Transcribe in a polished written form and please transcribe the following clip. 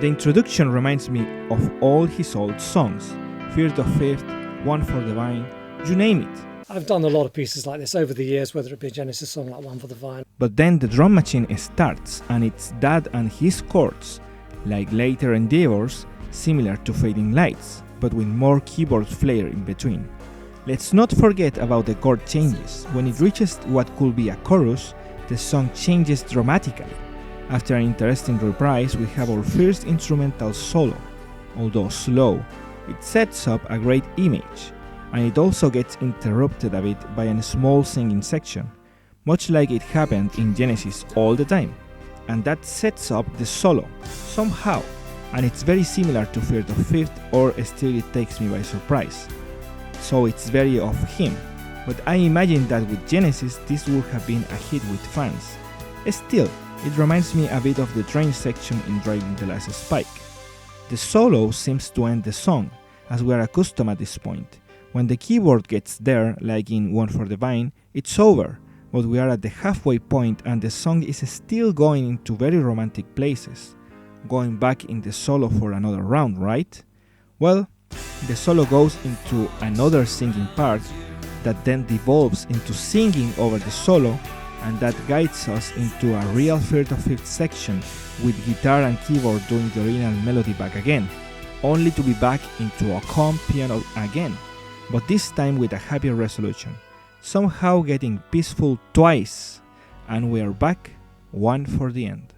The introduction reminds me of all his old songs, Fear the Fifth, One for the Vine, you name it. I've done a lot of pieces like this over the years, whether it be a Genesis song like One for the Vine. But then the drum machine starts and it's that and his chords, like later endeavors, similar to Fading Lights, but with more keyboard flair in between. Let's not forget about the chord changes. When it reaches what could be a chorus, the song changes dramatically. After an interesting reprise, we have our first instrumental solo. Although slow, it sets up a great image, and it also gets interrupted a bit by a small singing section, much like it happened in Genesis all the time, and that sets up the solo, somehow, and it's very similar to Fear the Fifth or Still It Takes Me by Surprise, so it's very of him, but I imagine that with Genesis this would have been a hit with fans. Still, it reminds me a bit of the train section in Driving the Last Spike. The solo seems to end the song, as we are accustomed at this point. When the keyboard gets there, like in One for the Vine, it's over, but we are at the halfway point and the song is still going into very romantic places. Going back in the solo for another round, right? Well, the solo goes into another singing part that then devolves into singing over the solo, and that guides us into a real Fear the Fifth section with guitar and keyboard doing the original melody back again, only to be back into a calm piano again, but this time with a happier resolution, somehow getting peaceful twice, and we are back, One for the End.